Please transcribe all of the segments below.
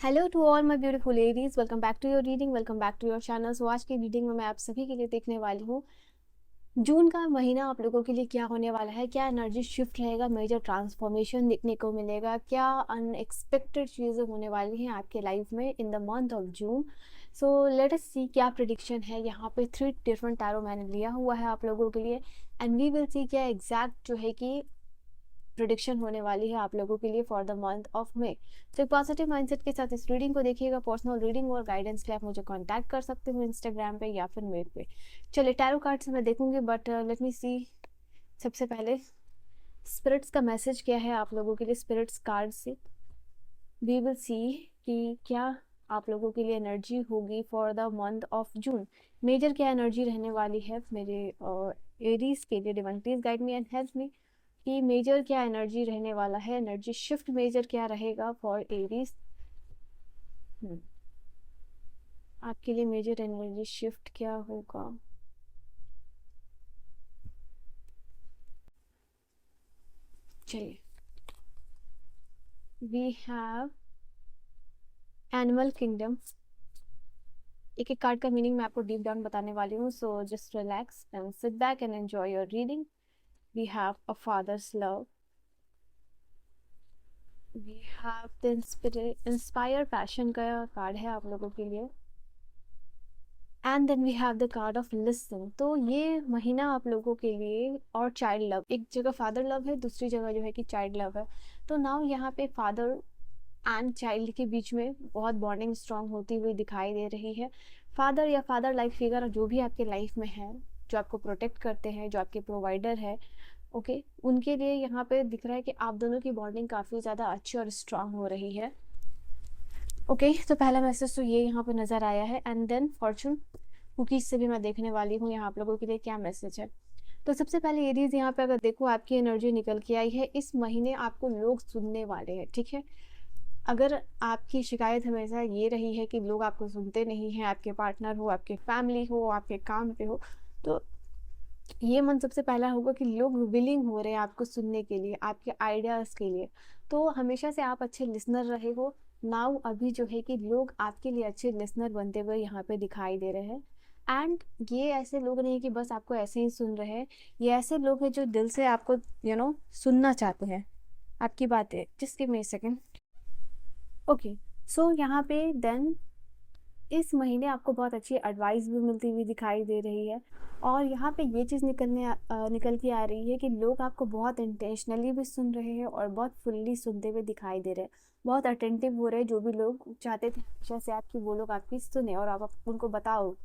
Hello to all my beautiful ladies, welcome back to your reading, welcome back to your channel. So आज की reading में मैं आप सभी के लिए देखने वाली हूँ जून का महीना आप लोगों के लिए क्या होने वाला है, क्या एनर्जी शिफ्ट रहेगा, मेजर ट्रांसफॉर्मेशन देखने को मिलेगा, क्या अनएक्सपेक्टेड चीज़ें होने वाली हैं आपके लाइफ में in the month of June. So let us see क्या प्रिडिक्शन है। यहाँ पे 3 डिफरेंट टैरो मैंने लिया हुआ है आप लोगों के लिए एंड वी विल सी क्या एग्जैक्ट जो है कि प्रिडिक्शन होने वाली है आप लोगों के लिए for the month of May. तो एक पॉजिटिव माइंडसेट के साथ इस रीडिंग को देखिएगा। पर्सनल रीडिंग और गाइडेंस के लिए आप मुझे कांटेक्ट कर सकते हो इंस्टाग्राम पे या फिर मेल पे। चलिए टैरो कार्ड से मैं देखूंगी बट लेट मी सी। सबसे पहले स्पिरिट्स का मैसेज क्या है आप लोगों के लिए स्पिरिट्स कार्ड से। वी विल सी कि क्या आप लोगों के लिए एनर्जी होगी for the month of June. Major क्या एनर्जी रहने वाली है मेरे एरीज के लिए। Divine please guide me and help me कि मेजर क्या एनर्जी रहने वाला है, एनर्जी शिफ्ट मेजर क्या रहेगा फॉर एरीज। आपके लिए मेजर एनर्जी शिफ्ट क्या होगा। चलिए वी हैव एनिमल किंगडम। एक एक कार्ड का मीनिंग मैं आपको डीप डाउन बताने वाली हूँ, so just relax and sit back and enjoy your reading. We have a father's love, we have the inspire passion का कार्ड है आप लोगों के लिए and then we have the card of listen. तो ये महीना आप लोगों के लिए और चाइल्ड लव, एक जगह फादर लव है, दूसरी जगह जो है कि चाइल्ड लव है। तो नाउ यहाँ पे फादर एंड चाइल्ड के बीच में बहुत बॉन्डिंग स्ट्रांग होती हुई दिखाई दे रही है। फादर या फादर लाइक फिगर जो भी आपके लाइफ में है, जो आपको प्रोटेक्ट करते हैं, जो आपके प्रोवाइडर है, ओके उनके लिए यहाँ पे दिख रहा है कि आप दोनों की बॉन्डिंग काफ़ी ज़्यादा अच्छी और स्ट्रांग हो रही है। ओके तो पहला मैसेज तो ये यहाँ पे नज़र आया है एंड देन फॉर्चून कुकीज से भी मैं देखने वाली हूँ यहाँ आप लोगों के लिए क्या मैसेज है। तो सबसे पहले एरीज यहाँ पे अगर देखो आपकी एनर्जी निकल के आई है, इस महीने आपको लोग सुनने वाले हैं, ठीक है। अगर आपकी शिकायत हमेशा ये रही है कि लोग आपको सुनते नहीं हैं, आपके पार्टनर हो, आपके फैमिली हो, आपके काम पे हो, तो ये मन सबसे पहला होगा कि लोग विलिंग हो रहे हैं आपको सुनने के लिए, आपके आइडियाज़ के लिए। तो हमेशा से आप अच्छे लिसनर रहे हो। नाउ अभी जो है कि लोग आपके लिए अच्छे लिसनर बनते हुए यहाँ पे दिखाई दे रहे हैं एंड ये ऐसे लोग नहीं कि बस आपको ऐसे ही सुन रहे हैं, ये ऐसे लोग हैं जो दिल से आपको सुनना चाहते हैं आपकी बातें। Just give me a second. Okay so यहाँ पे देन इस महीने आपको बहुत अच्छी एडवाइस भी मिलती हुई दिखाई दे रही है और यहाँ पे ये चीज़ निकल के आ रही है कि लोग आपको बहुत इंटेंशनली भी सुन रहे हैं और बहुत फुल्ली सुनते हुए दिखाई दे रहे हैं, बहुत अटेंटिव हो रहे हैं। जो भी लोग चाहते थे हमेशा से आपकी, वो लोग आपकी सुने और आप उनको बताओ,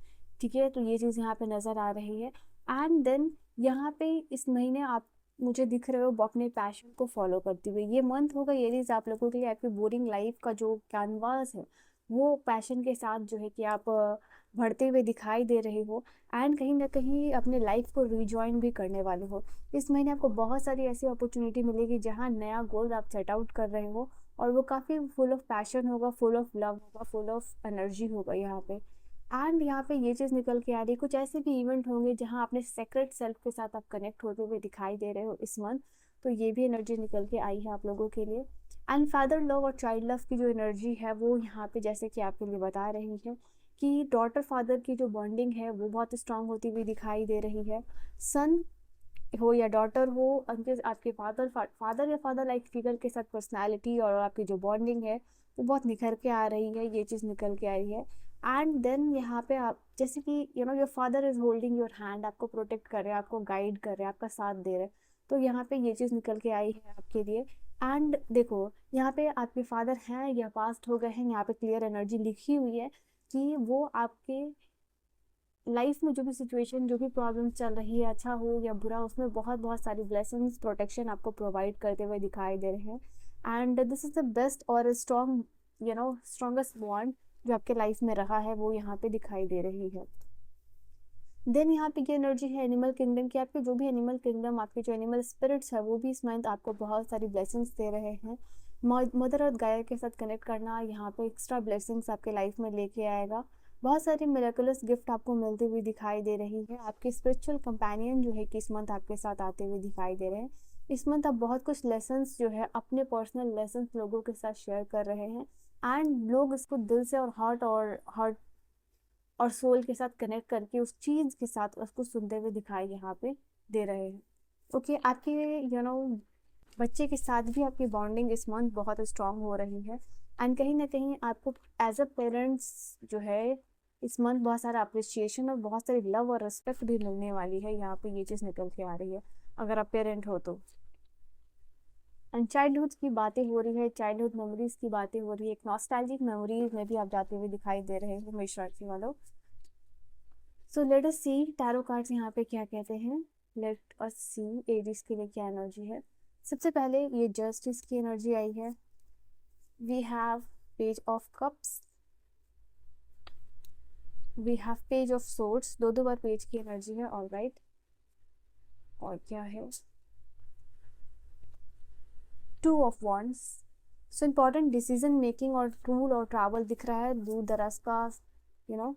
ठीक है। तो ये चीज़ यहाँ पे नज़र आ रही है एंड देन यहाँ पे इस महीने आप मुझे दिख रहे हो अपने पैशन को फॉलो करते हुए। ये मंथ होगा ये चीज़ आप लोगों के लिए, आपकी बोरिंग लाइफ का जो कैनवास है वो पैशन के साथ जो है कि आप बढ़ते हुए दिखाई दे रहे हो एंड कहीं ना कहीं अपने लाइफ को रिजॉइन भी करने वाले हो। इस महीने आपको बहुत सारी ऐसी अपॉर्चुनिटी मिलेगी जहाँ नया गोल आप सेट आउट कर रहे हो और वो काफ़ी फुल ऑफ पैशन होगा, फुल ऑफ लव होगा, फुल ऑफ एनर्जी होगा यहाँ पे। एंड यहाँ पे ये चीज़ निकल के आ रही है, कुछ ऐसे भी इवेंट होंगे जहाँ अपने सेक्रेट सेल्फ के साथ आप कनेक्ट होते हुए दिखाई दे रहे हो इस मंथ। तो ये भी एनर्जी निकल के आई है आप लोगों के लिए एंड फादर लव और चाइल्ड लव की जो एनर्जी है वो यहाँ पे जैसे कि आपके लिए बता रही है कि डॉटर फादर की जो बॉन्डिंग है वो बहुत स्ट्रांग होती हुई दिखाई दे रही है। सन हो या डॉटर हो, उनके आपके फादर या फादर लाइक फिगर के साथ पर्सनालिटी और आपकी जो बॉन्डिंग है वो बहुत निखर के आ रही है, ये चीज़ निकल के आ रही है। एंड देन यहाँ पे आप जैसे कि your father is holding your hand, आपको प्रोटेक्ट कर रहे हैं, आपको गाइड कर रहे हैं, आपका साथ दे रहे हैं। तो यहाँ पे ये चीज़ निकल के आई है आपके लिए एंड देखो यहाँ पे आपके फादर हैं या पास्ट हो गए हैं, यहाँ पे क्लियर एनर्जी लिखी हुई है कि वो आपके लाइफ में जो भी सिचुएशन, जो भी प्रॉब्लम चल रही है, अच्छा हो या बुरा, उसमें बहुत बहुत सारी ब्लेसिंग्स, प्रोटेक्शन आपको प्रोवाइड करते हुए दिखाई दे रहे हैं and this is the best और स्ट्रॉन्ग स्ट्रॉन्गेस्ट बॉन्ड जो आपके लाइफ में रहा है वो यहाँ पे दिखाई दे रही है। देन यहाँ पे ये एनर्जी है एनिमल किंगडम की। आपके जो भी एनिमल किंगडम, आपके जो एनिमल स्पिरिट्स है वो भी इस मंथ आपको बहुत सारी ब्लेसिंग्स दे रहे हैं। मदर और गाय के साथ कनेक्ट करना यहाँ पे एक्स्ट्रा ब्लेसिंग्स आपके लाइफ में लेके आएगा। बहुत सारी मिरेकुलस गिफ्ट आपको मिलती हुई दिखाई दे रही है। आपके स्पिरिचुअल कंपेनियन जो है कि इस मंथ आपके साथ आते हुए दिखाई दे रहे हैं। इस मंथ आप बहुत कुछ लेसन्स जो है अपने पर्सनल लेसन्स लोगों के साथ शेयर कर रहे हैं एंड लोग इसको दिल से और हार्ट और सोल के साथ कनेक्ट करके उस चीज के साथ उसको सुनते हुए दिखाई यहाँ पे दे रहे हैं। ओके, आपके बच्चे के साथ भी आपकी बॉन्डिंग इस मंथ बहुत स्ट्रांग हो रही है। एंड कहीं ना कहीं आपको एज अ पेरेंट्स जो है इस मंथ बहुत सारा अप्रिसिएशन और बहुत सारी लव और रिस्पेक्ट भी मिलने वाली है। यहाँ पे ये चीज़ निकल के आ रही है अगर आप पेरेंट हो तो। एंड चाइल्डहुड की बातें हो रही है, चाइल्डहुड मेमोरीज की बातें हो रही है, एक नॉस्टैल्जिक मेमोरीज में भी आप जाते हुए दिखाई दे रहे हो मेष राशि वालों। सो लेट अस सी टैरो कार्ड्स यहाँ पे क्या कहते हैं। लेट अस सी एरीज के लिए क्या एनर्जी है। सबसे पहले ये जस्टिस की एनर्जी आई है। We have page of cups, we have page of swords, दो दो बार पेज की एनर्जी है। ऑल राइट, और क्या है, two of wands. So important decision making और टूल और ट्रैवल दिख रहा है, दूर दराज का, यू नो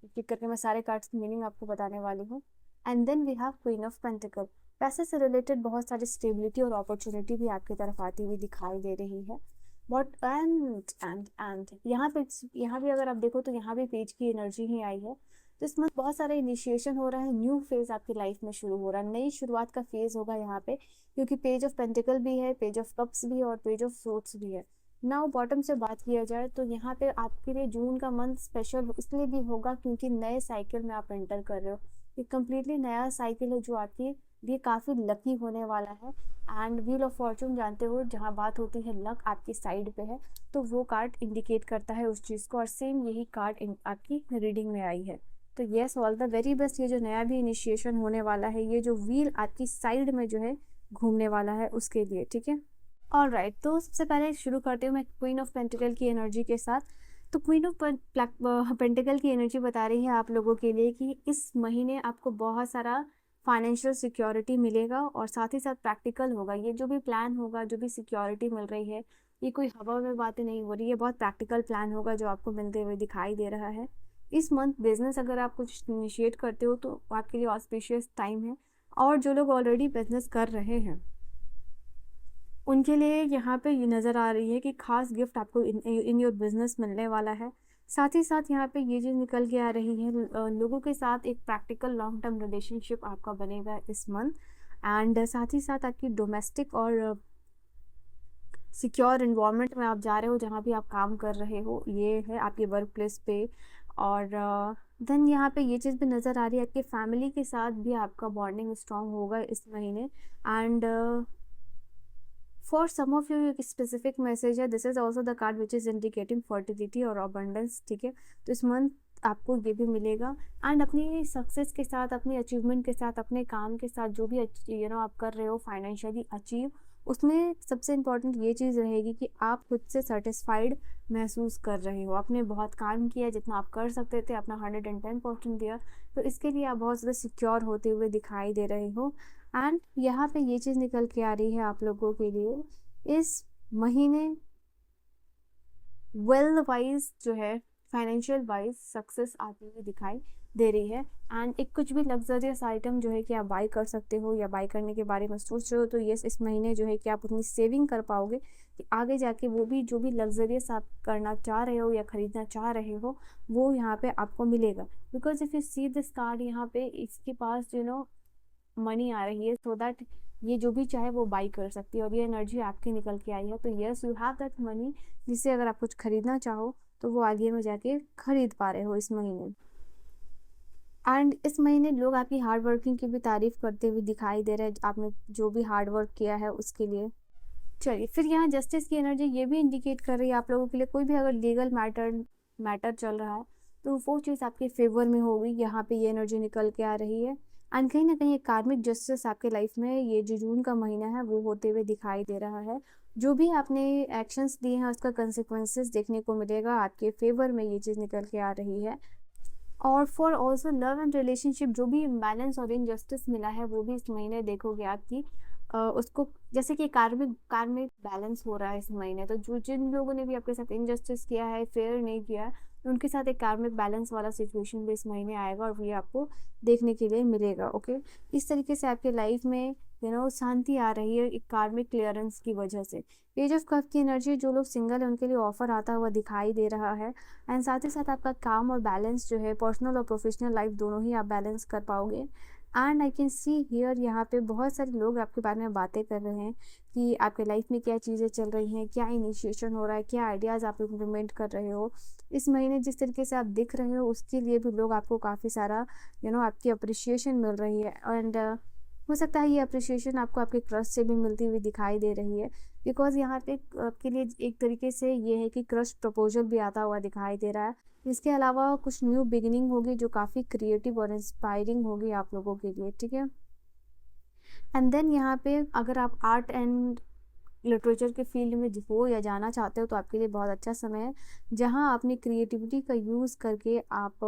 क्लिक करके मैं सारे कार्ड्स की मीनिंग आपको बताने वाली हूँ। And then we have queen of pentacle. पैसे से रिलेटेड बहुत सारी स्टेबिलिटी और अपॉर्चुनिटी भी आपकी तरफ आती हुई दिखाई दे रही है। बट एंड यहाँ भी अगर आप देखो तो यहाँ भी पेज की एनर्जी ही आई है। तो इसमें बहुत सारा इनिशिएशन हो रहा है, न्यू फेज आपकी लाइफ में शुरू हो रहा है, नई शुरुआत का फेज होगा यहाँ पे, क्योंकि पेज ऑफ पेंटिकल भी है, पेज ऑफ कप्स भी है और पेज ऑफ सोर्ड्स भी है। नाउ बॉटम से बात किया जाए तो यहाँ पे आपके लिए जून का मंथ स्पेशल इसलिए भी होगा क्योंकि नए साइकिल में आप एंटर कर रहे हो। ये कम्प्लीटली नया साइकिल है जो आपके लिए काफ़ी लकी होने वाला है। एंड व्हील ऑफ फॉर्चून जानते हो, जहाँ बात होती है लक आपकी साइड पे है, तो वो कार्ड इंडिकेट करता है उस चीज़ को, और सेम यही कार्ड आपकी रीडिंग में आई है। तो yes, all the very best. ये जो नया भी इनिशिएशन होने वाला है, ये जो व्हील आपकी साइड में जो है घूमने वाला है उसके लिए, ठीक है। ऑल राइट, तो सबसे पहले शुरू करती हूँ मैं क्वीन ऑफ पेंटिकल की एनर्जी के साथ। तो क्वीन ऑफ पेंटिकल की एनर्जी बता रही है आप लोगों के लिए कि इस महीने आपको बहुत सारा फाइनेंशियल सिक्योरिटी मिलेगा और साथ ही साथ प्रैक्टिकल होगा। ये जो भी प्लान होगा, जो भी सिक्योरिटी मिल रही है, ये कोई हवा में बातें नहीं हो रही है, बहुत प्रैक्टिकल प्लान होगा जो आपको मिलते हुए दिखाई दे रहा है। इस मंथ बिजनेस अगर आप कुछ इनिशिएट करते हो तो आपके लिए ऑस्पिशियस टाइम है। और जो लोग ऑलरेडी बिजनेस कर रहे हैं उनके लिए यहाँ पे ये नज़र आ रही है कि खास गिफ्ट आपको इन योर बिजनेस मिलने वाला है। साथ ही साथ यहाँ पे ये चीज़ निकल के आ रही है, लोगों के साथ एक प्रैक्टिकल लॉन्ग टर्म रिलेशनशिप आपका बनेगा इस मंथ। एंड साथ ही साथ आपकी डोमेस्टिक और सिक्योर इन्वायरमेंट में आप जा रहे हो, जहाँ भी आप काम कर रहे हो, ये है आपके वर्क प्लेस पे। और देन यहाँ पे ये चीज़ भी नज़र आ रही है, आपके फैमिली के साथ भी आपका बॉन्डिंग स्ट्रांग होगा इस महीने। And for some of you एक स्पेसिफिक मैसेज है, this is also the card which is indicating fertility और अबंडेंस, ठीक है। तो इस मंथ आपको ये भी मिलेगा। एंड अपनी सक्सेस के साथ, अपनी अचीवमेंट के साथ, अपने काम के साथ जो भी आप कर रहे हो फाइनेंशियली अचीव, उसमें सबसे इम्पॉर्टेंट ये चीज़ रहेगी कि आप खुद से सेटिस्फाइड महसूस कर रहे हो। आपने बहुत काम किया, जितना आप कर सकते थे अपना 110% दिया, तो इसके लिए आप बहुत ज़्यादा सिक्योर होते हुए दिखाई दे रहे हो। एंड यहाँ पे ये चीज़ निकल के आ रही है आप लोगों के लिए इस महीने वेल वाइज जो है, फाइनेंशियल वाइज सक्सेस आती हुई दिखाई दे रही है। एंड एक कुछ भी लग्जरियस आइटम जो है कि आप बाई कर सकते हो या बाई करने के बारे में सोच रहे हो, तो ये इस महीने जो है कि आप उतनी सेविंग कर पाओगे कि आगे जाके वो भी जो भी लग्जरियस आप करना चाह रहे हो या खरीदना चाह रहे हो वो यहाँ पे आपको मिलेगा। Because if you see this card, यहाँ पे इसके पास मनी आ रही है, सो दैट ये जो भी चाहे वो बाई कर सकती है, और ये एनर्जी आपकी निकल के आई है। तो yes, you have that money, जिससे अगर आप कुछ खरीदना चाहो तो वो आगे में जाके खरीद पा रहे हो इस महीने। एंड इस महीने लोग आपकी हार्ड वर्किंग की भी तारीफ करते हुए दिखाई दे रहे हैं, आपने जो भी हार्ड वर्क किया है उसके लिए। चलिए, फिर यहाँ जस्टिस की एनर्जी ये भी इंडिकेट कर रही है आप लोगों के लिए, कोई भी अगर लीगल मैटर चल रहा है तो वो चीज़ आपके फेवर में होगी। यहाँ पे ये एनर्जी निकल के आ रही है। एंड कहीं ना कहीं एक कार्मिक जस्टिस आपके लाइफ में ये जो जून का महीना है वो होते हुए दिखाई दे रहा है। जो भी आपने एक्शंस दिए हैं उसका कंसिक्वेंसेस देखने को मिलेगा, आपके फेवर में ये चीज़ निकल के आ रही है। और for also love and relationship, जो भी इम्बैलेंस और इनजस्टिस मिला है वो भी इस महीने देखोगे आपकी उसको, जैसे कि कार्मिक बैलेंस हो रहा है इस महीने। तो जो जिन लोगों ने भी आपके साथ इनजस्टिस किया है, फेयर नहीं किया है, उनके साथ एक कार्मिक बैलेंस वाला सिचुएशन भी इस महीने आएगा और ये आपको देखने के लिए मिलेगा। ओके, इस तरीके से आपके लाइफ में शांति आ रही है एक कार्मिक क्लियरेंस की वजह से। पेज ऑफ कप की एनर्जी, जो लोग सिंगल है उनके लिए ऑफर आता हुआ दिखाई दे रहा है। एंड साथ ही साथ आपका काम और बैलेंस जो है, पर्सनल और प्रोफेशनल लाइफ दोनों ही आप बैलेंस कर पाओगे। And I can see here, यहाँ पे बहुत सारे लोग आपके बारे में बातें कर रहे हैं कि आपके लाइफ में क्या चीज़ें चल रही हैं, क्या इनिशिएशन हो रहा है, क्या आइडियाज़ आप इम्प्लीमेंट कर रहे हो। इस महीने जिस तरीके से आप दिख रहे हो उसके लिए भी लोग आपको काफ़ी सारा आपकी अप्रिशिएशन मिल रही है। एंड हो सकता है ये अप्रिशिएशन आपको आपके क्रश से भी मिलती हुई दिखाई दे रही है, बिकॉज यहाँ पे आपके लिए एक तरीके से ये है कि क्रश प्रपोजल भी आता हुआ दिखाई दे रहा है। इसके अलावा कुछ न्यू बिगिनिंग होगी जो काफ़ी क्रिएटिव और इंस्पायरिंग होगी आप लोगों के लिए, ठीक है। एंड देन यहाँ पे अगर आप आर्ट एंड लिटरेचर के फील्ड में हो या जाना चाहते हो तो आपके लिए बहुत अच्छा समय है, जहाँ अपनी क्रिएटिविटी का यूज़ करके आप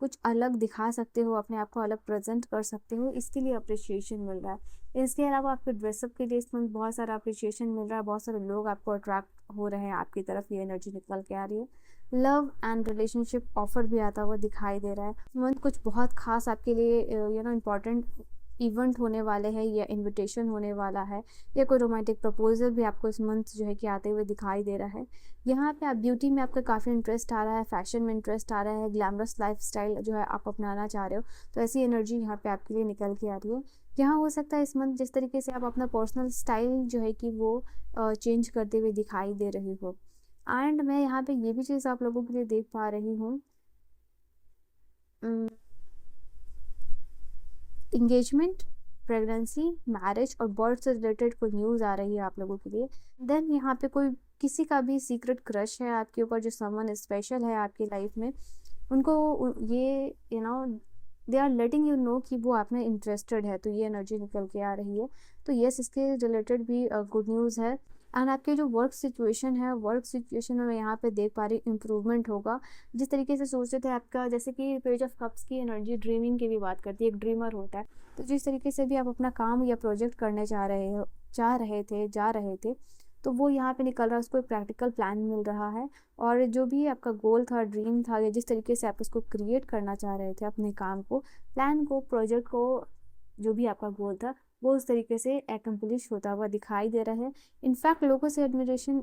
कुछ अलग दिखा सकते हो, अपने आप को अलग प्रेजेंट कर सकते हो। इसके लिए अप्रिशिएशन मिल रहा है। इसके अलावा आपके ड्रेसअप के लिए इसमें बहुत सारा अप्रिशिएशन मिल रहा है, बहुत सारे लोग आपको अट्रैक्ट हो रहे हैं आपकी तरफ, ये एनर्जी निकल के आ रही है। लव एंड रिलेशनशिप ऑफर भी आता हुआ दिखाई दे रहा है। मंथ कुछ बहुत खास आपके लिए इम्पॉर्टेंट इवेंट होने वाले हैं या इनविटेशन होने वाला है, या कोई रोमांटिक प्रपोजल भी आपको इस मंथ जो है कि आते हुए दिखाई दे रहा है। यहाँ पे आप ब्यूटी में आपका काफ़ी इंटरेस्ट आ रहा है, फैशन में इंटरेस्ट आ रहा है, ग्लैमरस लाइफस्टाइल जो है आप अपनाना चाह रहे हो, तो ऐसी एनर्जी यहाँ पे आपके लिए निकल के आ रही है। यहाँ हो सकता है इस मंथ जिस तरीके से आप अपना पर्सनल स्टाइल जो है कि वो चेंज करते हुए दिखाई दे रही हो। एंड मैं यहाँ पे ये भी चीज़ आप लोगों के लिए देख पा रही हूँ, इंगेजमेंट, प्रेगनेंसी, मैरिज और बर्थ से रिलेटेड कोई न्यूज़ आ रही है आप लोगों के लिए। देन यहाँ पे कोई किसी का भी सीक्रेट क्रश है आपके ऊपर, जो समवन स्पेशल है आपकी लाइफ में, उनको ये they are letting you know कि वो आप में इंटरेस्टेड है, तो ये एनर्जी निकल के आ रही है। तो यस, इसके रिलेटेड भी गुड न्यूज़ है। एंड आपके जो वर्क सिचुएशन है, वर्क सिचुएशन में मैं यहाँ पे देख पा रही इम्प्रूवमेंट होगा। जिस तरीके से सोचते थे आपका, जैसे कि पेज ऑफ कप्स की एनर्जी ड्रीमिंग की भी बात करती है, एक ड्रीमर होता है, तो जिस तरीके से भी आप अपना काम या प्रोजेक्ट करने जा रहे थे, तो वो यहाँ पे निकल रहा है, उसको एक प्रैक्टिकल प्लान मिल रहा है। और जो भी आपका गोल था, ड्रीम था, या जिस तरीके से आप उसको क्रिएट करना चाह रहे थे, अपने काम को, प्लान को, प्रोजेक्ट को, जो भी आपका गोल था, वो उस तरीके से एकम्प्लिश होता हुआ दिखाई दे रहा है। इनफैक्ट लोगों से एडमिरेशन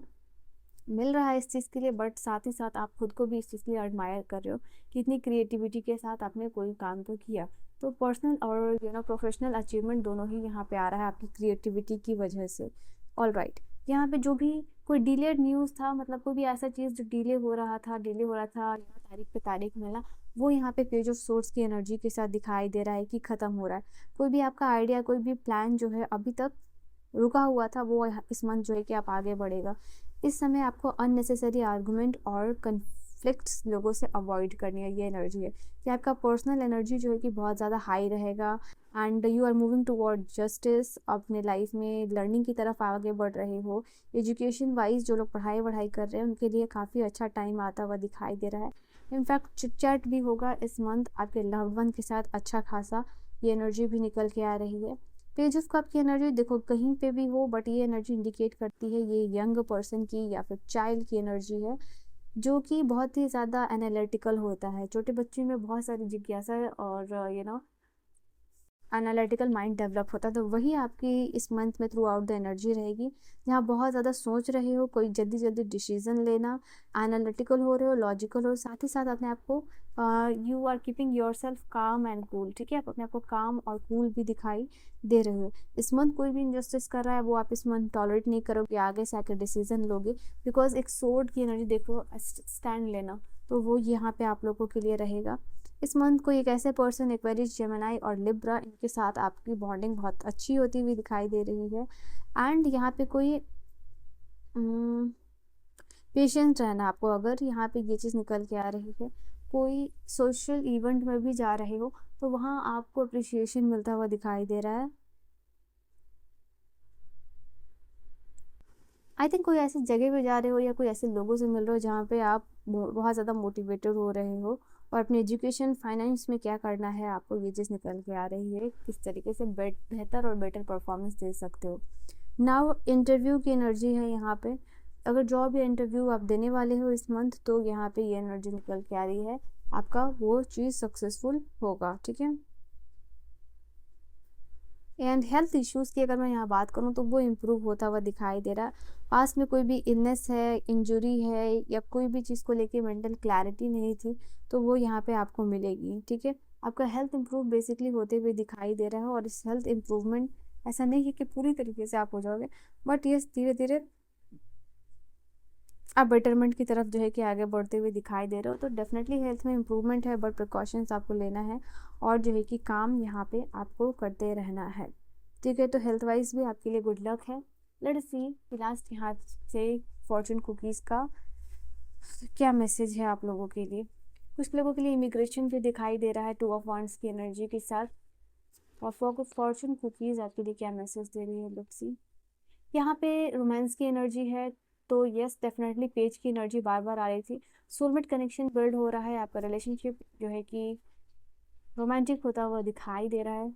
मिल रहा है इस चीज़ के लिए, बट साथ ही साथ आप खुद को भी इस चीज़ के लिए एडमायर कर रहे हो कि इतनी क्रिएटिविटी के साथ आपने कोई काम तो किया। तो पर्सनल और प्रोफेशनल अचीवमेंट दोनों ही यहाँ पे आ रहा है आपकी क्रिएटिविटी की वजह से। ऑल राइट, यहाँ पे जो भी कोई डिलेड न्यूज़ था, मतलब कोई भी ऐसा चीज़ जो डिले हो रहा था, तारीख पे तारीख मिला, वो यहाँ पे पेज ऑफ सोर्स की एनर्जी के साथ दिखाई दे रहा है कि ख़त्म हो रहा है। कोई भी आपका आइडिया, कोई भी प्लान जो है अभी तक रुका हुआ था, वो इस मंथ जो है कि आप आगे बढ़ेगा। इस समय आपको अननेसेसरी आर्गुमेंट और कन्फ्लिक्ट्स लोगों से अवॉइड करनी है, ये एनर्जी है कि आपका पर्सनल एनर्जी जो है कि बहुत ज़्यादा हाई रहेगा। And you are moving toward justice, अपने लाइफ में लर्निंग की तरफ आगे बढ़ रहे हो। एजुकेशन वाइज जो लोग पढ़ाई वढ़ाई कर रहे हैं उनके लिए काफ़ी अच्छा टाइम आता हुआ दिखाई दे रहा है। इनफैक्ट चिट चैट भी होगा इस मंथ आपके लव्ड वन के साथ अच्छा खासा, ये एनर्जी भी निकल के आ रही है। पेज ऑफ कप की एनर्जी देखो कहीं पे भी हो, बट ये एनर्जी इंडिकेट करती है ये यंग पर्सन की या फिर चाइल्ड की एनर्जी है, जो कि बहुत ही ज़्यादा एनालिटिकल होता है। छोटे बच्चे में बहुत सारी जिज्ञासा और एनालिटिकल माइंड डेवलप होता है, तो वही आपकी इस मंथ में थ्रू आउट द एनर्जी रहेगी, जहाँ बहुत ज़्यादा सोच रहे हो, कोई जल्दी जल्दी डिसीजन लेना, एनालिटिकल हो रहे हो, लॉजिकल हो, साथ ही साथ अपने आप को you are keeping yourself calm and cool, ठीक है, आप अपने आप को काम और कूल भी दिखाई दे रहे हो। इस मंथ कोई भी इनजस्टिस कर रहा है वो आप इस मंथ टॉलरेट नहीं करोगे, आगे से आकर डिसीजन लोगे, बिकॉज एक सोर्ड की एनर्जी देखो, स्टैंड लेना, तो वो यहाँ पे आप लोगों के लिए रहेगा। इस मंथ कोई एक ऐसे पर्सन, एक्वेरियस, जेमिनी और लिब्रा, इनके साथ आपकी बॉन्डिंग बहुत अच्छी होती हुई दिखाई दे रही है। एंड यहाँ पे कोई पेशेंस रहना आपको, अगर यहाँ पे ये चीज़ निकल के आ रही है, कोई सोशल इवेंट में भी जा रहे हो तो वहाँ आपको अप्रिशिएशन मिलता हुआ दिखाई दे रहा है। आई थिंक कोई ऐसी जगह पे जा रहे हो या कोई ऐसे लोगों से मिल रहे हो जहाँ पे आप बहुत ज़्यादा मोटिवेटेड हो रहे हो, और अपने एजुकेशन फाइनेंस में क्या करना है आपको, ये चीज़ निकल के आ रही है, किस तरीके से बेहतर और बेटर परफॉर्मेंस दे सकते हो। नाउ इंटरव्यू की एनर्जी है यहाँ पे। अगर जॉब या इंटरव्यू आप देने वाले हो इस मंथ, तो यहाँ पे ये एनर्जी निकल के आ रही है, आपका वो चीज़ सक्सेसफुल होगा, ठीक है। एंड हेल्थ इश्यूज़ की अगर मैं यहाँ बात करूँ तो वो इम्प्रूव होता हुआ दिखाई दे रहा है। पास में कोई भी इलनेस है, इंजरी है, या कोई भी चीज़ को लेके मेंटल क्लैरिटी नहीं थी, तो वो यहाँ पे आपको मिलेगी, ठीक है। आपका हेल्थ इम्प्रूव बेसिकली होते हुए दिखाई दे रहा है, और इस हेल्थ इम्प्रूवमेंट ऐसा नहीं है कि पूरी तरीके से आप हो जाओगे, बट ये धीरे धीरे आप बेटरमेंट की तरफ जो है कि आगे बढ़ते हुए दिखाई दे रहे हो। तो डेफिनेटली हेल्थ में इम्प्रूवमेंट है, बट प्रिकॉशंस आपको लेना है, और जो है कि काम यहाँ पे आपको करते रहना है, ठीक है। तो हेल्थ वाइज भी आपके लिए गुड लक है। लेट्स सी कि लास्ट यहाँ से फॉर्चून कुकीज़ का क्या मैसेज है आप लोगों के लिए। कुछ लोगों के लिए इमिग्रेशन भी दिखाई दे रहा है 2 ऑफ वांड्स की एनर्जी के साथ, और फॉर्चून कुकीज़ आपके लिए क्या मैसेज दे रही है, लेट्स सी। यहाँ पे रोमांस की एनर्जी है, तो यस डेफिनेटली पेज की एनर्जी बार बार आ रही थी। सोलमेट कनेक्शन बिल्ड हो रहा है, आपका रिलेशनशिप जो है कि रोमांटिक होता हुआ दिखाई दे रहा है।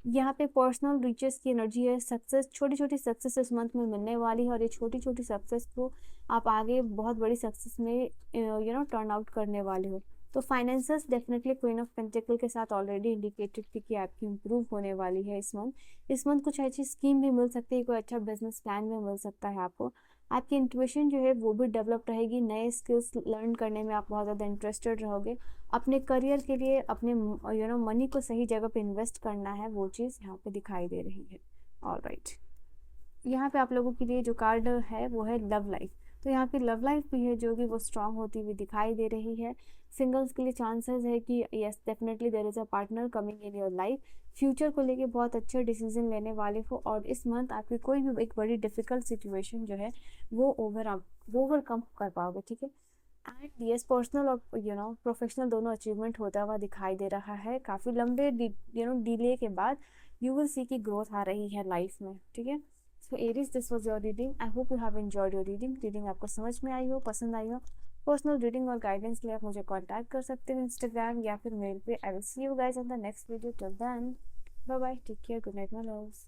यहाँ पे पर्सनल रीचेस की एनर्जी है, सक्सेस, छोटी छोटी सक्सेस इस मंथ में मिलने वाली है, और ये छोटी छोटी सक्सेस को आप आगे बहुत बड़ी सक्सेस में टर्न आउट करने वाले हो। तो finances definitely queen of pentacle के साथ ऑलरेडी इंडिकेटेड थी कि आपकी इंप्रूव होने वाली है इस मंथ। इस मंथ कुछ अच्छी स्कीम भी मिल सकती है, कोई अच्छा बिजनेस प्लान भी मिल सकता है आपको। आपकी इंट्यूशन जो है वो भी डेवलप रहेगी, नए स्किल्स लर्न करने में आप बहुत ज़्यादा इंटरेस्टेड रहोगे। अपने करियर के लिए अपने मनी को सही जगह पे इन्वेस्ट करना है, वो चीज़ यहाँ पे दिखाई दे रही है। ऑलराइट, यहाँ पे आप लोगों के लिए जो कार्ड है वो है लव लाइफ। तो यहाँ पे लव लाइफ भी है जो कि वो स्ट्रांग होती हुई दिखाई दे रही है। सिंगल्स के लिए चांसेस है कि yes definitely there is a partner coming in your life. Future को लेके बहुत अच्छे डिसीजन लेने वाले हो, और इस मंथ आपकी कोई भी एक बड़ी डिफिकल्ट सिचुएशन जो है वो ओवरकम कर पाओगे, ठीक है। एंड यस पर्सनल और प्रोफेशनल दोनों अचीवमेंट होता हुआ दिखाई दे रहा है। काफ़ी लंबे डिले के बाद यू विल सी की ग्रोथ आ रही है लाइफ में, ठीक है। सो Aries, this was your reading. I hope you have enjoyed your reading आपको समझ में आई हो, पसंद आई हो। पर्सनल रीडिंग और गाइडेंस के लिए आप मुझे कांटेक्ट कर सकते हो इंस्टाग्राम या फिर मेल पे। I will see you guys in the next video. Till then bye bye, take care, good night my loves.